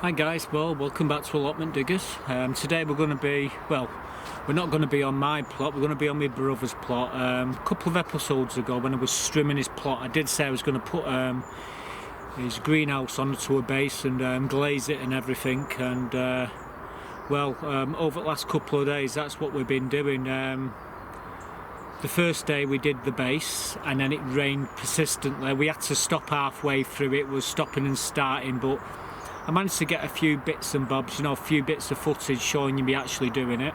Hi guys, well welcome back to Allotment Diggers. Today we're going to be, well, we're not going to be on my plot, we're going to be on my brother's plot. A couple of episodes ago when I was strimming his plot, I did say I was going to put his greenhouse onto a base and glaze it and everything, and over the last couple of days that's what we've been doing. The first day we did the base and then it rained persistently. We had to stop halfway through, it was stopping and starting, but I managed to get a few bits and bobs, a few bits of footage showing you me actually doing it.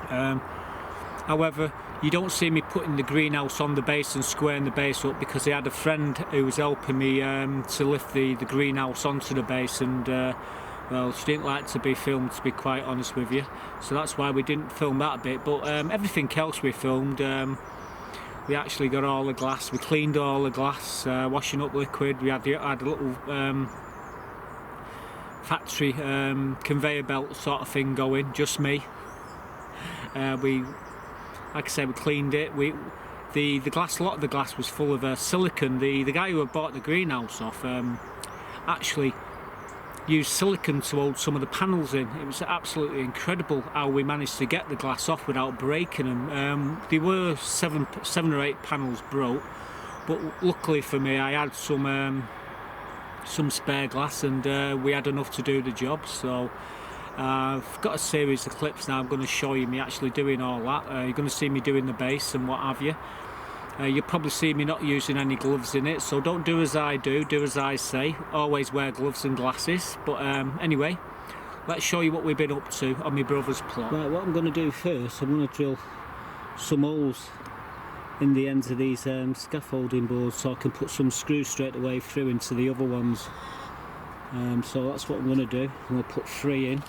However, you don't see me putting the greenhouse on the base and squaring the base up because I had a friend who was helping me to lift the greenhouse onto the base, and well, she didn't like to be filmed, to be quite honest with you, so that's why we didn't film that bit. But everything else we filmed, we actually got all the glass, we cleaned all the glass, washing up liquid. We had a little factory conveyor belt sort of thing going, just me. Like I said, we cleaned it. The glass, a lot of the glass was full of silicon. The guy who had bought the greenhouse off actually used silicon to hold some of the panels in. It was absolutely incredible how we managed to get the glass off without breaking them. There were seven or eight panels broke, but luckily for me I had some spare glass, and we had enough to do the job. So I've got a series of clips now. I'm going to show you me actually doing all that. You're going to see me doing the base and what have you. You'll probably see me not using any gloves in it, so don't do as I do as I say. Always wear gloves and glasses. But anyway, let's show you what we've been up to on my brother's plot. Right, what I'm going to do first, I'm going to drill some holes in the ends of these scaffolding boards so I can put some screws straight away through into the other ones. So that's what I'm going to do. I'm going to put 3 in.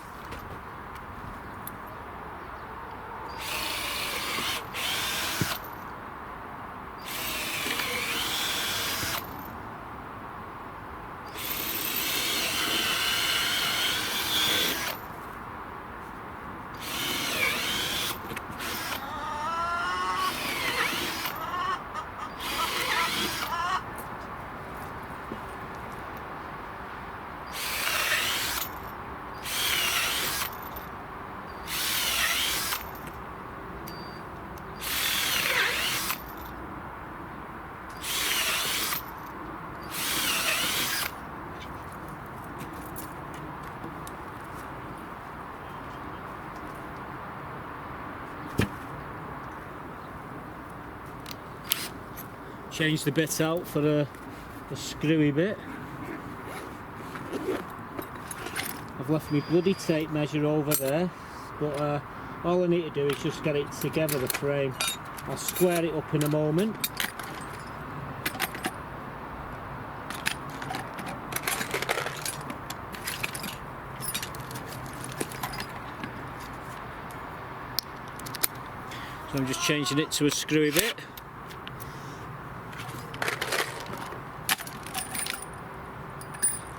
Change the bit out for a screwy bit. I've left my bloody tape measure over there, but all I need to do is just get it together, the frame. I'll square it up in a moment. So I'm just changing it to a screwy bit.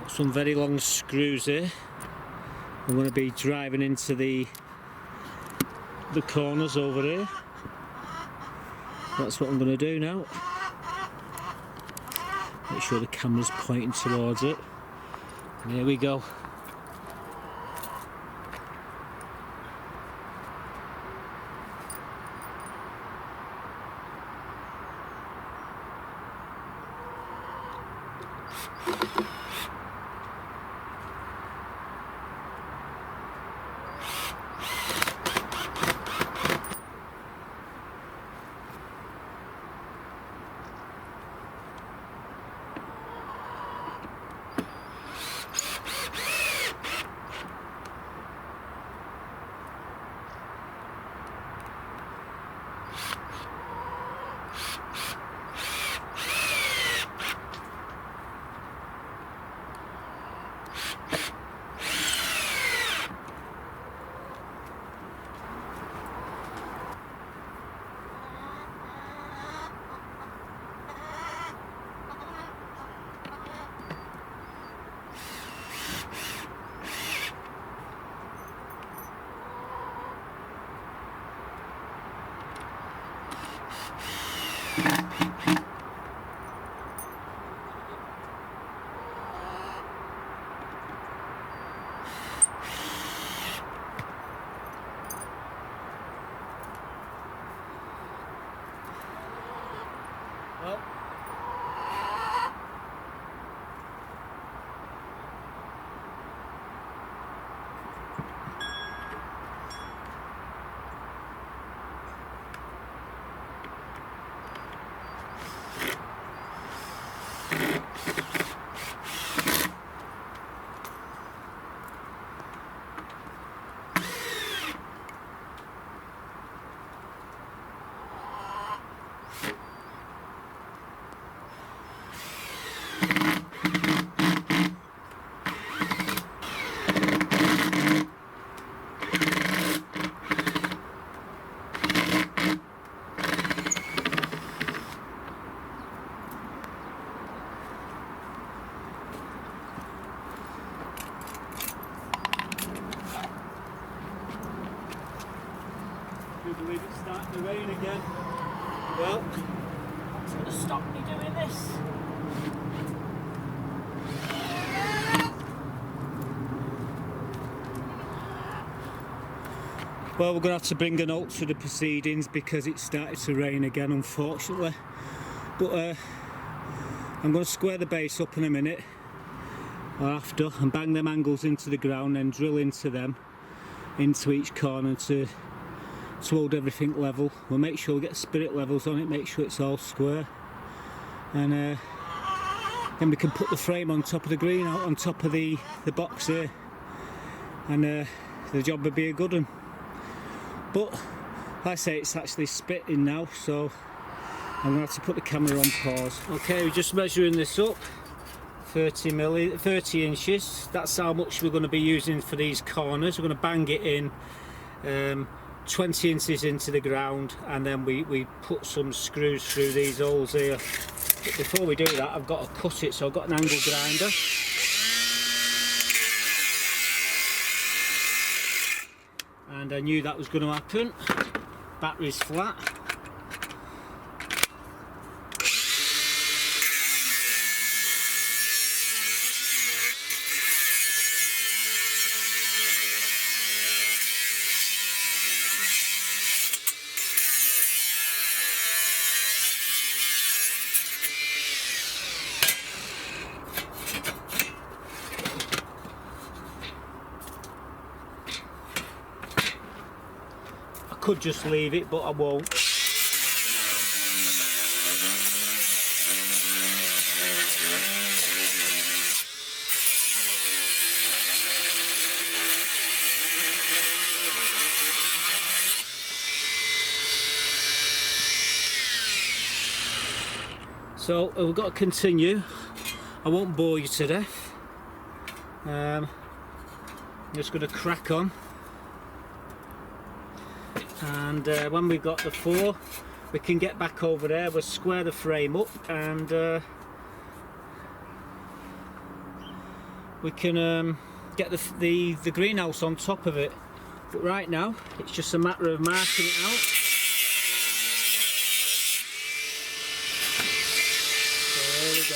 Some very long screws here. I'm going to be driving into the corners over here. That's what I'm going to do now. Make sure the camera's pointing towards it. And here we go. Well, I believe it's starting to rain again. Well, it's going to stop me doing this. Well, we're going to have to bring a note to the proceedings because it started to rain again, unfortunately. But I'm going to square the base up in a minute, or after, and bang them angles into the ground and drill into them, into each corner to hold everything level. We'll make sure we get spirit levels on it, make sure it's all square, and then we can put the frame on top of the green, on top of the box here, and the job will be a good one. But like I say, it's actually spitting now, so I'm going to have to put the camera on pause. Okay, we're just measuring this up, 30 inches. That's how much we're going to be using for these corners. We're going to bang it in 20 inches into the ground, and then we put some screws through these holes here. But before we do that, I've got to cut it, so I've got an angle grinder. And I knew that was going to happen. Battery's flat. Could just leave it, but I won't. So we've got to continue. I won't bore you to death. I'm just going to crack on. And when we've got the 4, we can get back over there, we'll square the frame up, and we can get the greenhouse on top of it. But right now it's just a matter of marking it out. So there we go.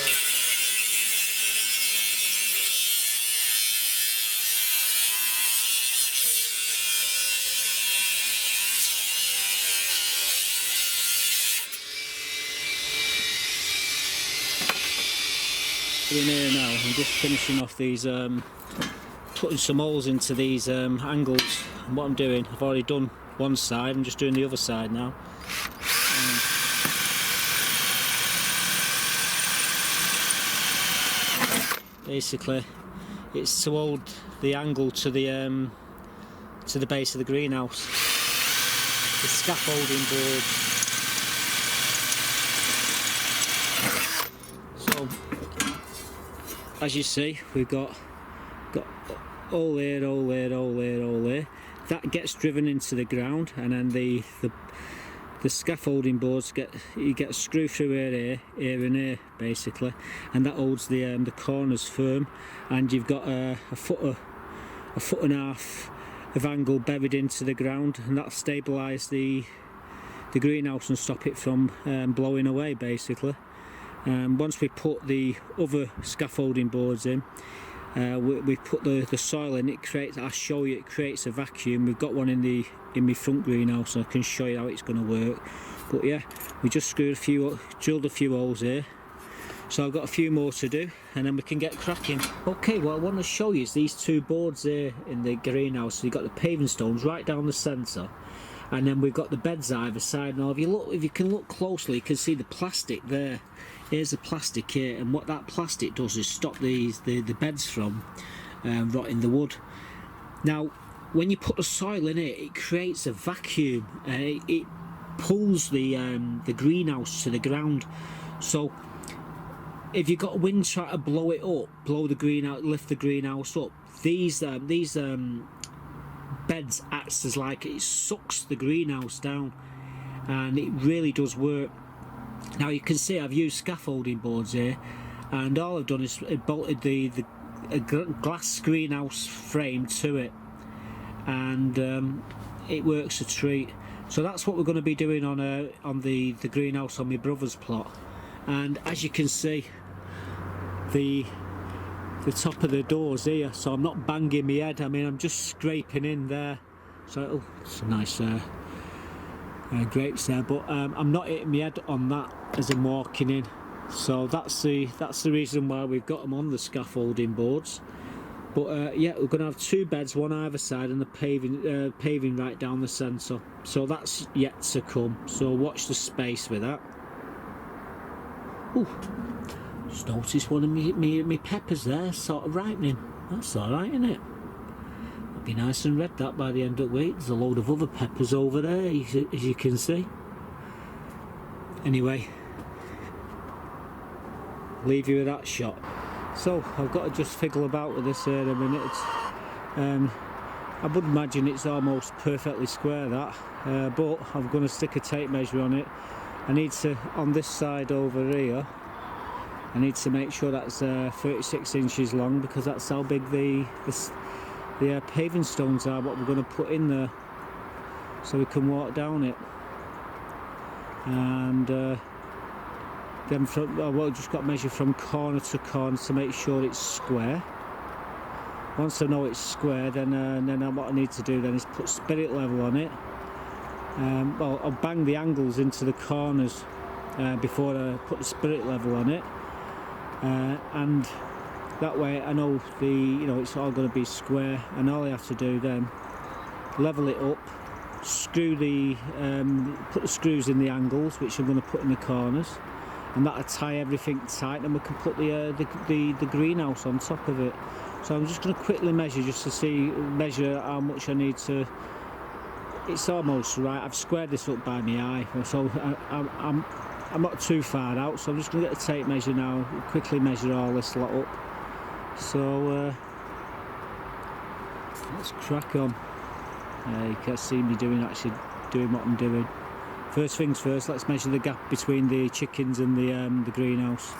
In here now, I'm just finishing off these, putting some holes into these angles. And what I'm doing, I've already done one side, I'm just doing the other side now. Basically, it's to hold the angle to the base of the greenhouse. The scaffolding board. So, as you see, we've got all there, all there, all there, all there. That gets driven into the ground, and then the scaffolding boards you get a screw through here, and here, basically, and that holds the corners firm. And you've got a foot and a half of angle buried into the ground, and that'll stabilise the greenhouse and stop it from blowing away, basically. Once we put the other scaffolding boards in, we put the soil in. It creates, I'll show you, it creates a vacuum. We've got one in my front greenhouse, so I can show you how it's going to work. But yeah, we just drilled a few holes here. So I've got a few more to do, and then we can get cracking. Okay, what I want to show you is these two boards here in the greenhouse. So you've got the paving stones right down the centre, and then we've got the beds either side. Now, if you can look closely, you can see the plastic there. Here's the plastic here, and what that plastic does is stop the beds from rotting the wood. Now, when you put the soil in it creates a vacuum. It pulls the greenhouse to the ground. So if you've got wind trying to blow it up, lift the greenhouse up, these beds acts as like it sucks the greenhouse down, and it really does work. Now you can see I've used scaffolding boards here, and all I've done is bolted a glass greenhouse frame to it, and it works a treat. So that's what we're going to be doing on the greenhouse on my brother's plot. And as you can see, the top of the doors here, so I'm not banging my head. I mean, I'm just scraping in there. So it's a nice grapes there, but I'm not hitting my head on that as I'm walking in. So that's the reason why we've got them on the scaffolding boards. But yeah, we're going to have two beds, one either side, and the paving right down the centre. So that's yet to come. So watch the space with that. Ooh, just noticed one of me peppers there, sort of ripening. That's all right, isn't it? It'll be nice and red that by the end of the week. There's a load of other peppers over there, as you can see. Anyway, leave you with that shot. So I've got to just fiddle about with this here in a minute. I would imagine it's almost perfectly square that, but I'm going to stick a tape measure on it. I need to, on this side over here, I need to make sure that's 36 inches long, because that's how big the paving stones are, what we're going to put in there, so we can walk down it. And then I've just got to measure from corner to corner to make sure it's square. Once I know it's square, then what I need to do then is put spirit level on it. Well, I'll bang the angles into the corners before I put the spirit level on it, and that way I know it's all going to be square, and all I have to do then, level it up, put the screws in the angles, which I'm going to put in the corners, and that'll tie everything tight, and we can put the greenhouse on top of it. So I'm just going to quickly measure just to measure how much I need to. It's almost right. I've squared this up by my eye, so I'm not too far out. So I'm just going to get a tape measure now, quickly measure all this lot up. So let's crack on. You can see me actually doing what I'm doing. First things first, let's measure the gap between the chickens and the greenhouse.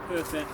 Perfect.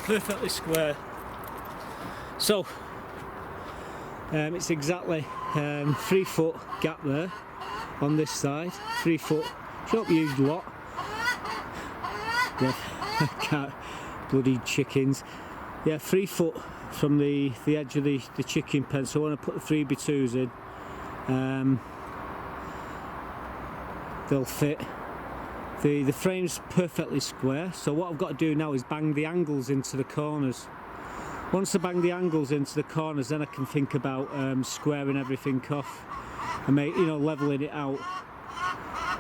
Perfectly square. So it's exactly 3 foot gap there on this side, 3 foot, not huge lot. Yeah, can't, bloody chickens. Yeah, 3 foot from the edge of the chicken pen, so I want to put the 3x2s in. They'll fit. The frame's perfectly square, so what I've got to do now is bang the angles into the corners. Once I bang the angles into the corners, then I can think about squaring everything off and leveling it out.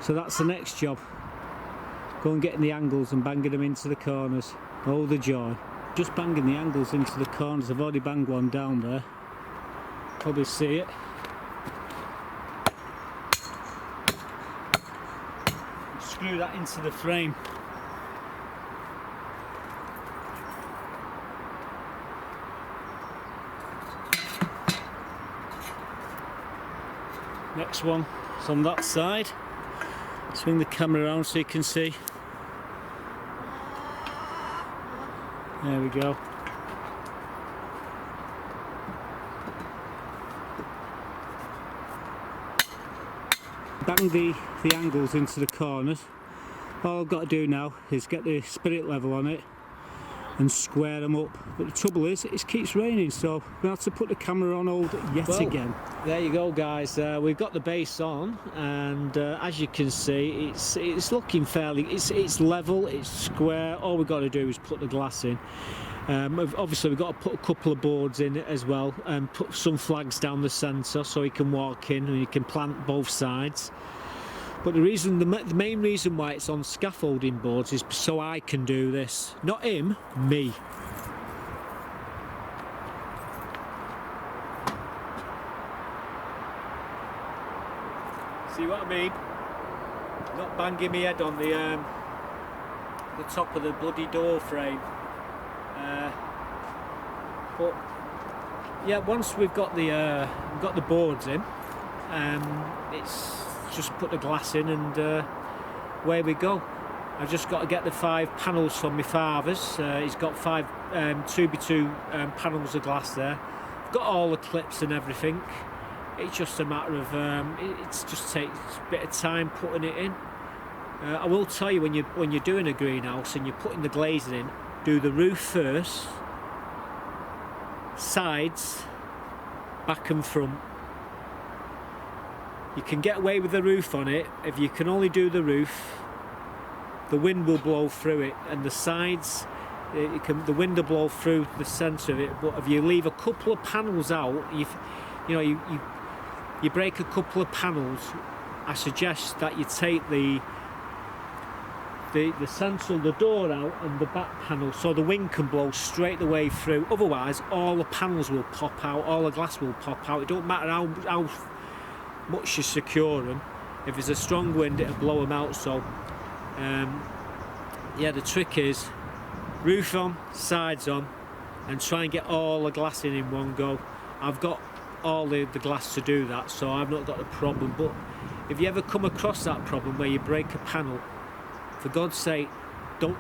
So that's the next job. Go and getting the angles and banging them into the corners. Oh, the joy. Just banging the angles into the corners. I've already banged one down there. Probably see it. Screw that into the frame. Next one is on that side. Swing the camera around so you can see. There we go. Bang the angles into the corners. All I've got to do now is get the spirit level on it and square them up. But the trouble is, it keeps raining, so we have to put the camera on hold yet again. There you go, guys. We've got the base on, and as you can see, it's looking fairly. It's level, it's square. All we've got to do is put the glass in. Obviously, we've got to put a couple of boards in it as well, and put some flags down the centre so you can walk in and you can plant both sides. But the main reason why it's on scaffolding boards is so I can do this. Not him, me. See what I mean? Not banging my head on the top of the bloody door frame. But yeah, once we've got the boards in, it's just put the glass in and away we go. I've just got to get the 5 panels from my father's. He's got 5 2x2 panels of glass there. I've got all the clips and everything. It's just a matter of it just takes a bit of time putting it in. I will tell you, when you're doing a greenhouse and you're putting the glazing in, do the roof first, sides, back and front. You can get away with the roof on it. If you can only do the roof, the wind will blow through it, and the sides, the wind will blow through the centre of it. But if you leave a couple of panels out, you break a couple of panels, I suggest that you take the centre of the door out and the back panel, so the wind can blow straight the way through. Otherwise, all the panels will pop out, all the glass will pop out. It don't matter how much you secure them. If there's a strong wind, it'll blow them out. So yeah, the trick is roof on, sides on, and try and get all the glass in one go. I've got all the glass to do that, so I've not got a problem. But if you ever come across that problem where you break a panel, for God's sake, don't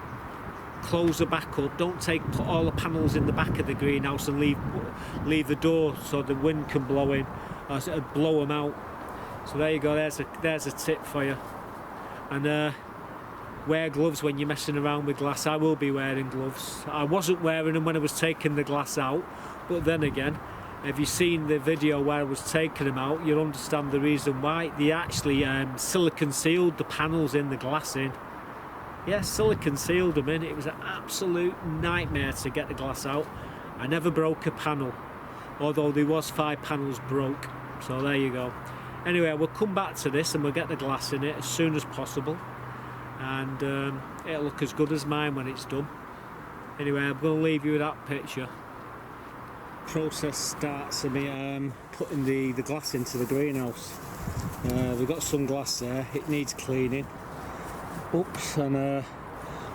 close the back up. Don't put all the panels in the back of the greenhouse and leave the door so the wind can blow in, or blow them out. So there you go. There's a tip for you. And wear gloves when you're messing around with glass. I will be wearing gloves. I wasn't wearing them when I was taking the glass out, but then again, if you've seen the video where I was taking them out, you'll understand the reason why. They actually silicone sealed the panels in the glass in. Yeah, silicone sealed them in. It was an absolute nightmare to get the glass out. I never broke a panel, although there was 5 panels broke. So there you go. Anyway, we'll come back to this and we'll get the glass in it as soon as possible, and it'll look as good as mine when it's done. Anyway, I'm going to leave you with that picture. Process starts of me putting the glass into the greenhouse. We've got some glass there, it needs cleaning. Oops, and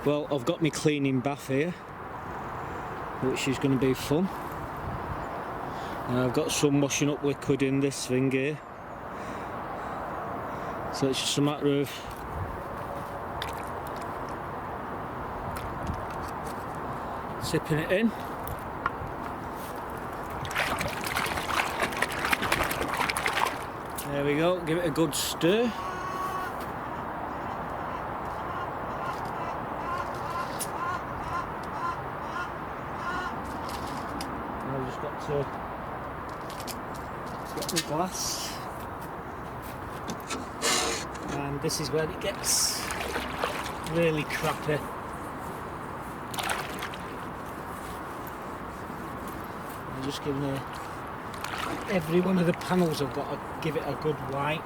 well, I've got my cleaning bath here, which is going to be fun. I've got some washing up liquid in this thing here, so it's just a matter of sipping it in. There we go, give it a good stir. I've just got to get the glass, and this is where it gets really crappy. I'm just giving it every one of the panels. I've got to give it a good wipe.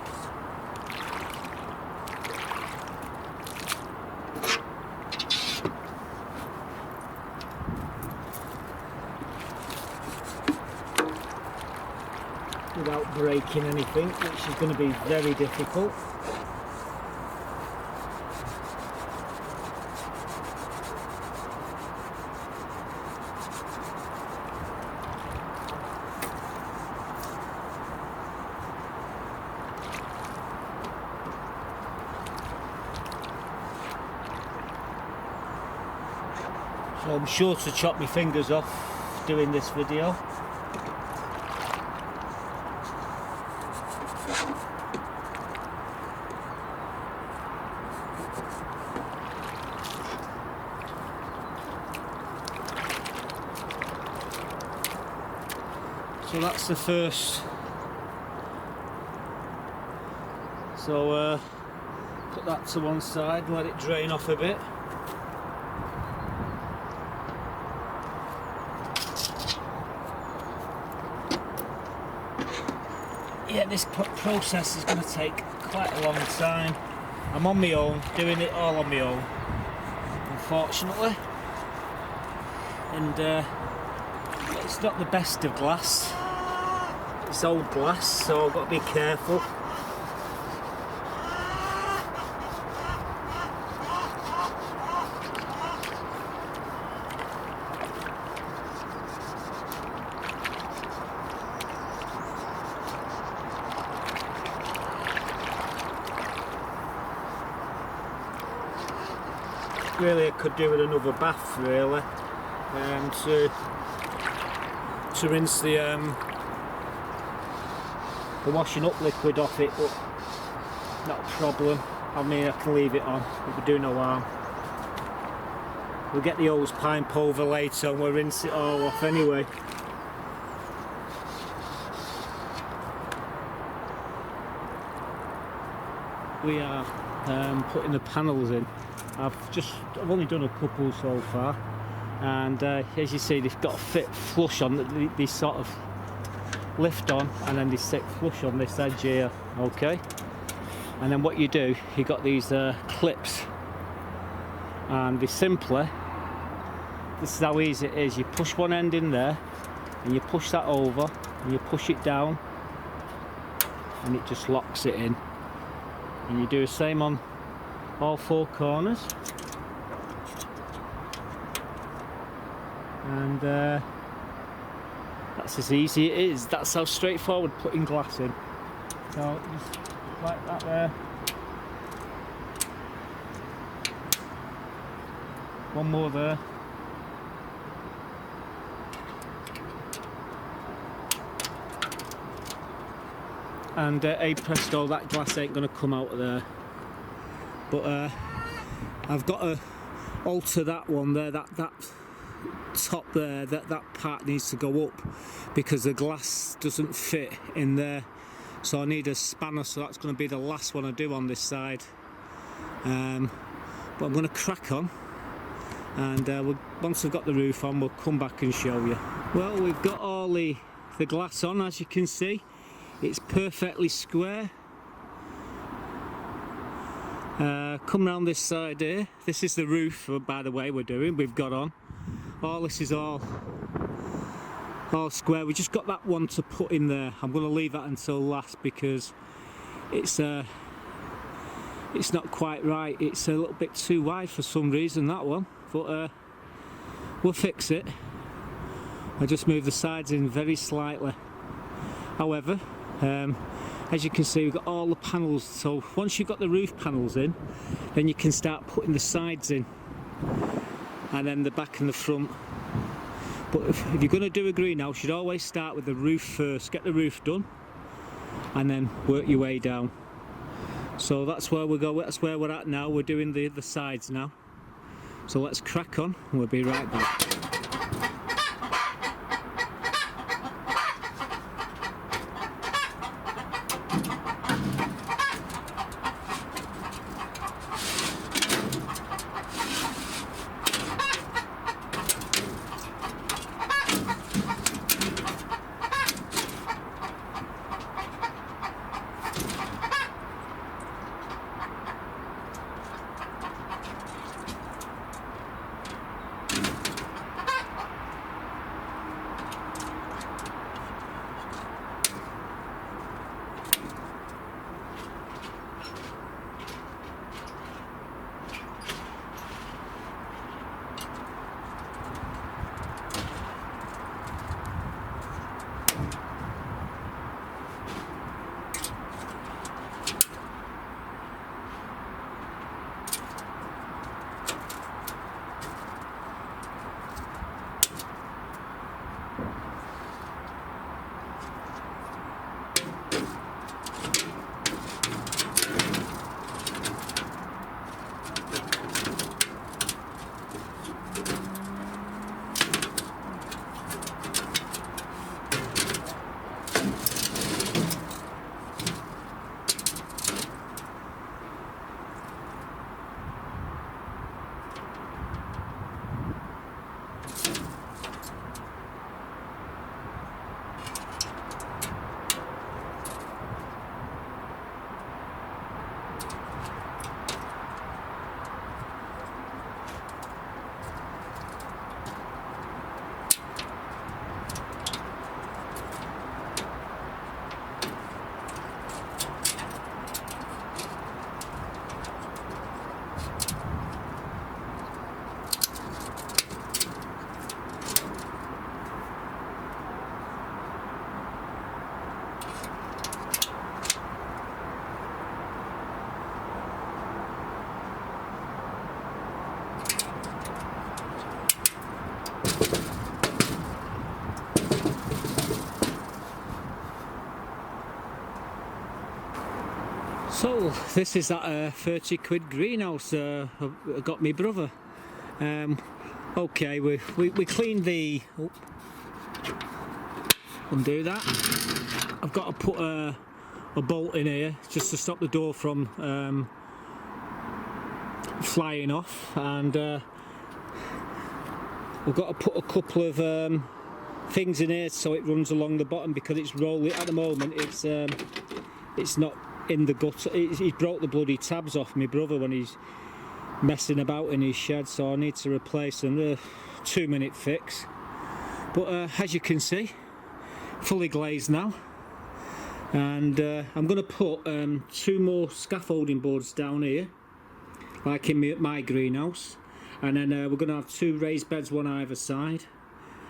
Without breaking anything, which is going to be very difficult. So I'm sure to chop my fingers off doing this video. So that's the first. So put that to one side and let it drain off a bit. Yeah, this process is going to take quite a long time. I'm on my own, doing it all on my own, unfortunately. And it's not the best of glass. It's old glass, so I've got to be careful. Really, I could do with another bath, really, to rinse the washing up liquid off it, but not a problem. I mean, I can leave it on, it would do no harm. We'll get the hose pipe over later and we'll rinse it all off anyway. We are putting the panels in. I've only done a couple so far, and as you see, they've got to fit flush on. They sort of lift on, and then they sit flush on this edge here. Okay, and then what you do, you got these clips, and they simply. This is how easy it is. You push one end in there, and you push that over, and you push it down, and it just locks it in. And you do the same on all four corners, and that's as easy it is. That's how straightforward putting glass in. So just like that there. One more there. And hey presto, that glass ain't going to come out of there. But I've got to alter that one there, that top there, that part needs to go up because the glass doesn't fit in there. So I need a spanner, so that's going to be the last one I do on this side. But I'm going to crack on, and once I've got the roof on, we'll come back and show you. Well, we've got all the glass on, as you can see. It's perfectly square. Come round this side here. This is the roof, by the way, we've got on. All this is all square. We just got that one to put in there. I'm going to leave that until last because it's not quite right. It's a little bit too wide for some reason, that one. But we'll fix it. I just move the sides in very slightly. However, as you can see, we've got all the panels, so once you've got the roof panels in, then you can start putting the sides in, and then the back and the front. But if you're going to do a greenhouse, you'd always start with the roof first. Get the roof done, and then work your way down. So that's where we go. That's where we're at now. We're doing the sides now. So let's crack on. We'll be right back. So this is that 30 quid greenhouse I got my brother. Okay, we cleaned the... Oh, undo that. I've got to put a bolt in here just to stop the door from flying off, and we've got to put a couple of things in here so it runs along the bottom, because it's rolling at the moment. It's not in the gutter. He's broke the bloody tabs off my brother when he's messing about in his shed, so I need to replace them. 2-minute fix, but as you can see, fully glazed now, and I'm going to put 2 more scaffolding boards down here like in my greenhouse, and then we're going to have 2 raised beds, one either side.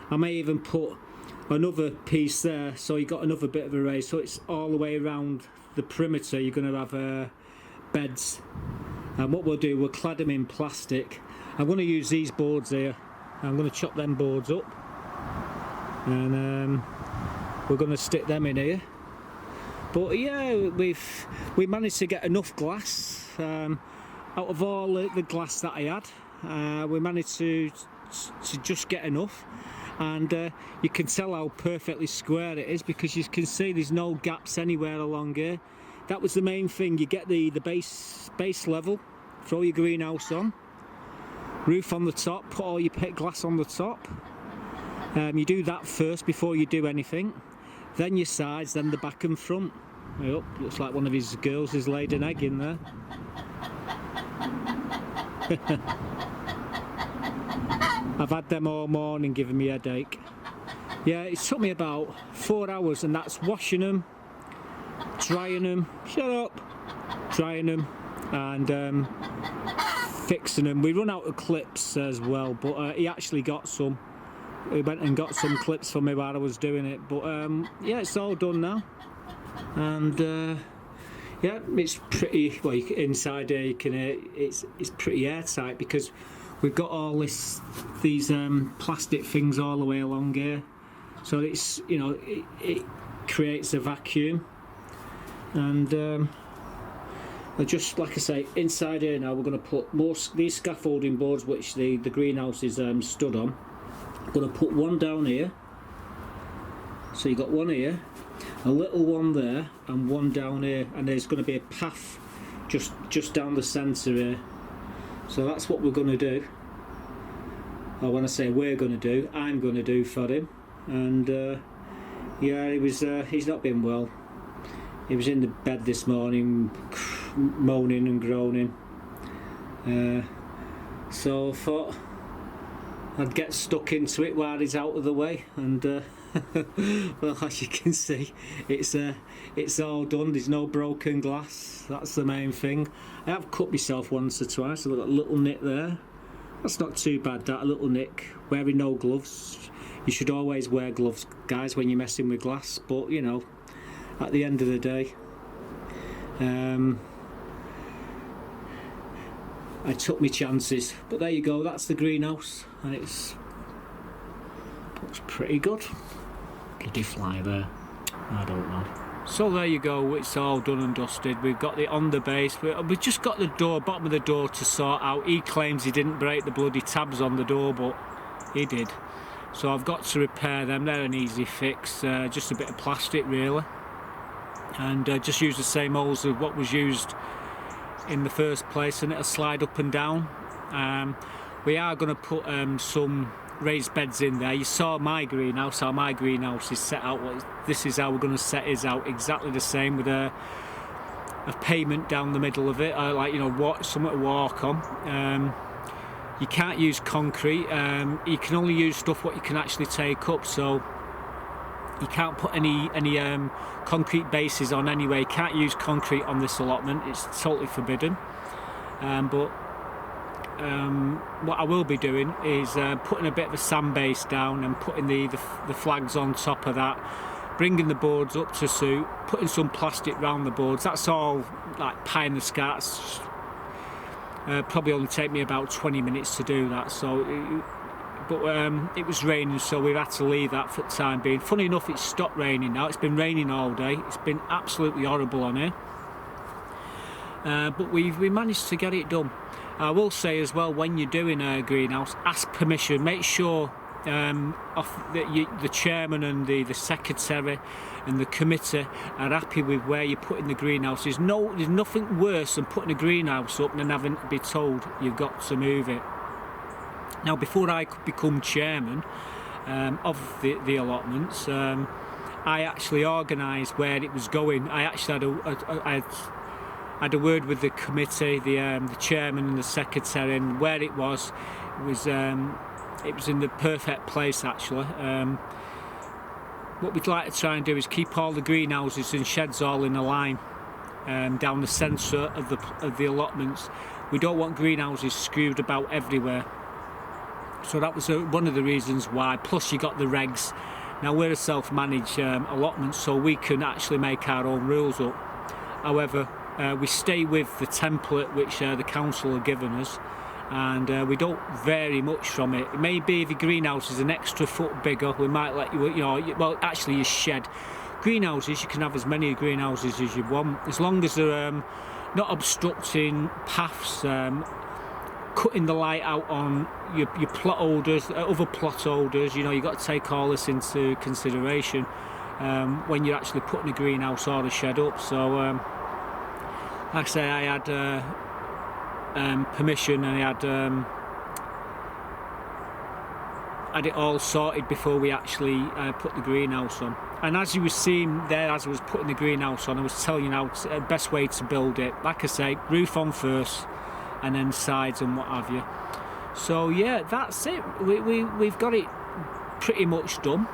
I may even put another piece there, so you got another bit of a raise, so it's all the way around the perimeter. You're going to have beds, and what we'll do, we'll clad them in plastic. I'm going to use these boards here. I'm going to chop them boards up, and we're going to stick them in here. But yeah, we managed to get enough glass out of all the glass that I had. We managed to just get enough, and you can tell how perfectly square it is, because you can see there's no gaps anywhere along here. That was the main thing. You get the base level, throw your greenhouse on, roof on the top, put all your pit glass on the top. You do that first before you do anything, then your sides, then the back and front. Oh, looks like one of his girls has laid an egg in there. I've had them all morning, giving me a headache. Yeah, it took me about 4 hours, and that's washing them, drying them, shut up, drying them, and fixing them. We run out of clips as well, but he actually got some. He went and got some clips for me while I was doing it, but yeah, it's all done now, and yeah, it's pretty, well, inside here you can hear it's pretty airtight, because we've got all these plastic things all the way along here, so it's, you know, it creates a vacuum, And just like I say, inside here now we're going to put more these scaffolding boards which the greenhouse is stood on. I'm going to put one down here, so you got one here, a little one there, and one down here, and there's going to be a path just down the centre here. So that's what we're going to do. Or when I say we're going to do, I'm going to do for him. And yeah, he's not been well. He was in the bed this morning moaning and groaning, so I thought I'd get stuck into it while he's out of the way. And well, as you can see, it's all done. There's no broken glass. That's the main thing. I have cut myself once or twice. I've got a little nick there. That's not too bad, that, a little nick. Wearing no gloves. You should always wear gloves, guys, when you're messing with glass, but you know, at the end of the day, I took my chances. But there you go, that's the greenhouse, and looks pretty good. Bloody fly there, I don't know. So there you go, it's all done and dusted. We've got it on the base. We've just got the door, bottom of the door to sort out. He claims he didn't break the bloody tabs on the door, but he did. So I've got to repair them. They're an easy fix, just a bit of plastic really. And just use the same holes as what was used in the first place, and it'll slide up and down. We are going to put some raised beds in there. You saw my greenhouse, how my greenhouse is set out. This is how we're going to set his out, exactly the same, with a pavement down the middle of it, like, you know, something to walk on. You can't use concrete. You can only use stuff what you can actually take up, so you can't put any concrete bases on anyway. You can't use concrete on this allotment, it's totally forbidden. But what I will be doing is putting a bit of a sand base down and putting the flags on top of that, bringing the boards up to suit, putting some plastic round the boards. That's all like pie in the sky. Probably only take me about 20 minutes to do that. But it was raining, so we've had to leave that for the time being. Funny enough, it's stopped raining now. It's been raining all day. It's been absolutely horrible on here. But we managed to get it done. I will say as well, when you're doing a greenhouse, ask permission. Make sure the chairman and the secretary and the committee are happy with where you're putting the greenhouse. There's nothing worse than putting a greenhouse up and having to be told you've got to move it. Now, before I could become chairman of the allotments, I actually organised where it was going. I actually had a word with the committee, the chairman and the secretary, and where it was in the perfect place actually. What we'd like to try and do is keep all the greenhouses and sheds all in a line down the centre of the allotments. We don't want greenhouses screwed about everywhere. So that was one of the reasons why. Plus you got the regs. Now we're a self-managed allotment, so we can actually make our own rules up. However, we stay with the template which the council have given us, and we don't vary much from it. Maybe if your greenhouse is an extra foot bigger, we might let you, well, actually your shed. Greenhouses, you can have as many greenhouses as you want, as long as they're not obstructing paths, cutting the light out on your plot holders, other plot holders. You've got to take all this into consideration when you're actually putting a greenhouse or a shed up. So like I say, I had permission, and I had it all sorted before we actually put the greenhouse on. And as you were seeing there, as I was putting the greenhouse on, I was telling you now the best way to build it. Like I say, roof on first, and then sides and what have you. So yeah, that's it. We've got it pretty much done.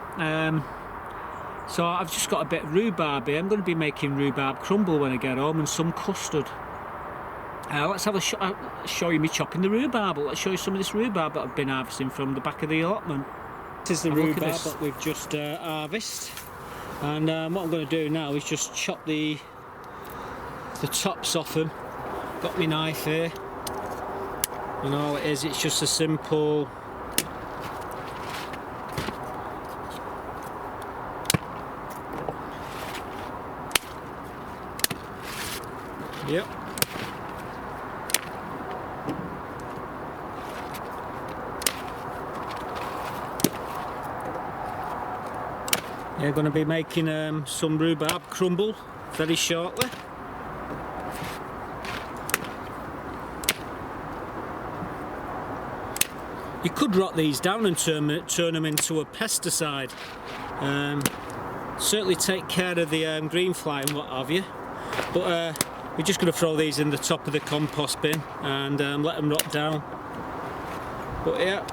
So I've just got a bit of rhubarb here. I'm going to be making rhubarb crumble when I get home, and some custard. Let's have show you me chopping the rhubarb. Let's show you some of this rhubarb that I've been harvesting from the back of the allotment. This is the rhubarb that we've just harvested. And what I'm going to do now is just chop the tops off them. Got my knife here. And all it is, it's just a simple Yep. Yeah, going to be making some rhubarb crumble very shortly. You could rot these down and turn them into a pesticide. Certainly take care of the green fly and what have you. But we're just going to throw these in the top of the compost bin and let them rot down. But yeah.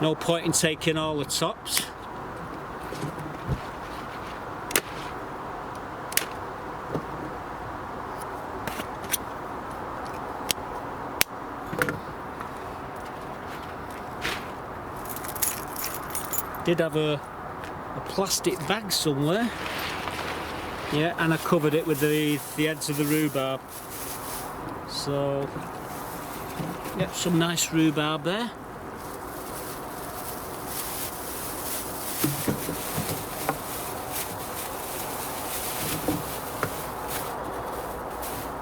No point in taking all the tops. Did have a plastic bag somewhere. Yeah, and I covered it with the heads of the rhubarb. So, yep, some nice rhubarb there.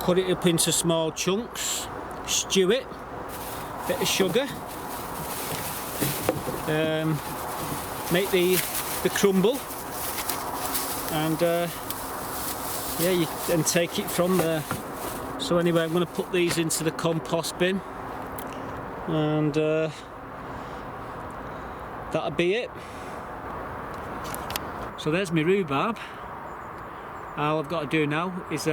Cut it up into small chunks, stew it, bit of sugar, make the crumble, and yeah, and take it from there. So anyway, I'm going to put these into the compost bin, and that'll be it. So there's my rhubarb. All I've got to do now is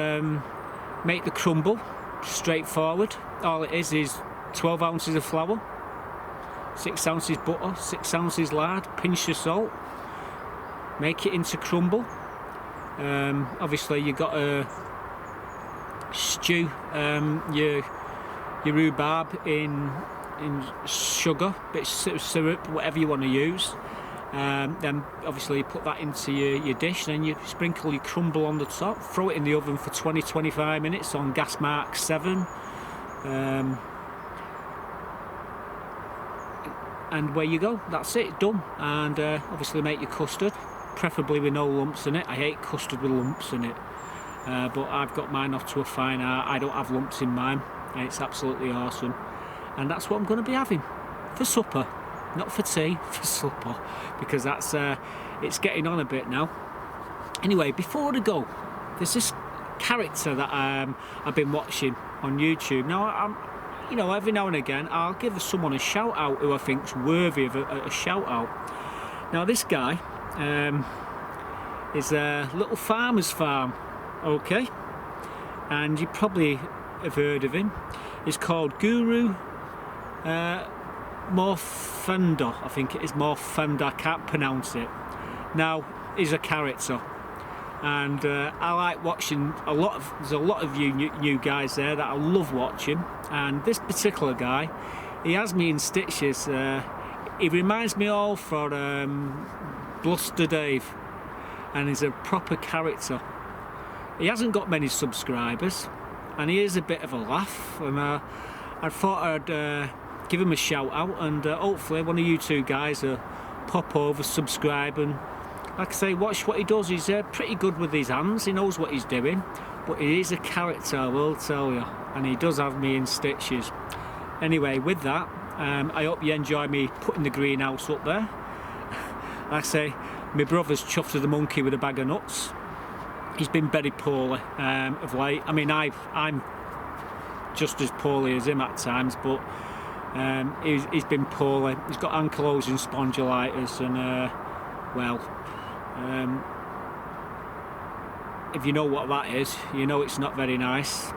make the crumble. Straightforward. All it is 12 ounces of flour, 6 ounces butter, 6 ounces lard, pinch of salt. Make it into crumble. Obviously you've got to stew your rhubarb in sugar, bits of syrup, whatever you want to use. Then obviously you put that into your dish, then you sprinkle your crumble on the top, throw it in the oven for 20-25 minutes on gas mark 7, and where you go, that's it, done. And obviously make your custard, preferably with no lumps in it. I hate custard with lumps in it, but I've got mine off to a fine art. I don't have lumps in mine, and it's absolutely awesome. And that's what I'm going to be having for supper. Not for tea, for supper, because that's it's getting on a bit now. Anyway, before I go, there's this character that I've been watching on YouTube. Now, you know, every now and again I'll give someone a shout out who I think's worthy of a shout out. Now, this guy is a little farmer's farm, okay, and you probably have heard of him. He's called Guru Morfender, I think it is Morfender, I can't pronounce it. Now, he's a character, and I like watching there's a lot of you new guys there that I love watching, and this particular guy, he has me in stitches. He reminds me all for Bluster Dave, and he's a proper character. He hasn't got many subscribers, and he is a bit of a laugh, and I thought I'd give him a shout out, and hopefully one of you two guys will pop over, subscribe, and like I say, watch what he does. He's pretty good with his hands, he knows what he's doing, but he is a character, I will tell you, and he does have me in stitches. Anyway, with that, I hope you enjoy me putting the greenhouse up there. Like I say, my brother's chuffed to the monkey with a bag of nuts. He's been very poorly of late. I mean, I'm just as poorly as him at times, but he's been poorly. He's got ankylosing spondylitis, and well, if you know what that is, you know it's not very nice.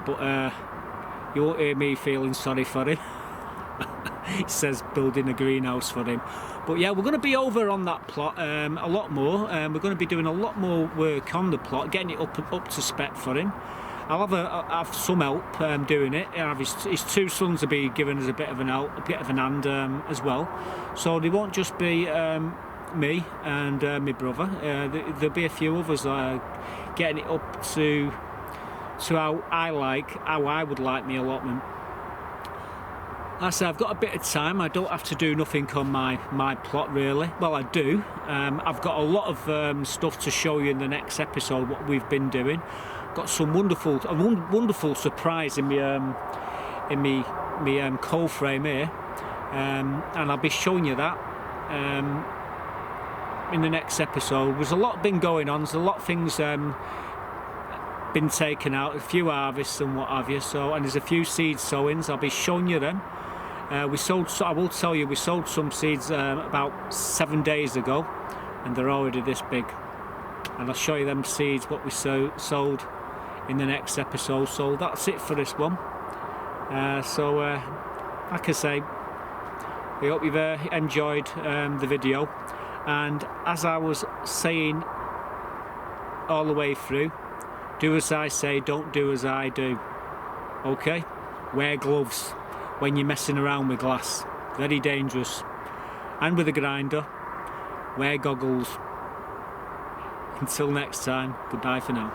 But you won't hear me feeling sorry for him. He says building a greenhouse for him. But yeah, we're going to be over on that plot a lot more. We're going to be doing a lot more work on the plot, getting it up to spec for him. I'll have some help doing it. I'll have his two sons will be giving us a bit of an help, a bit of an hand as well. So they won't just be me and my brother. There'll be a few others getting it up to how I would like my allotment. I say I've got a bit of time. I don't have to do nothing on my plot really. Well, I do. I've got a lot of stuff to show you in the next episode. What we've been doing. Got some wonderful surprise in my coal frame here, and I'll be showing you that in the next episode. There's a lot been going on. There's a lot of things been taken out, a few harvests and what have you. So, and there's a few seed sowings. I'll be showing you them. I will tell you, we sold some seeds about 7 days ago, and they're already this big. And I'll show you them seeds what we sold in the next episode. So that's it for this one. Like I say, we hope you've enjoyed the video. And as I was saying all the way through, do as I say, don't do as I do. Okay? Wear gloves when you're messing around with glass. Very dangerous. And with a grinder, wear goggles. Until next time, goodbye for now.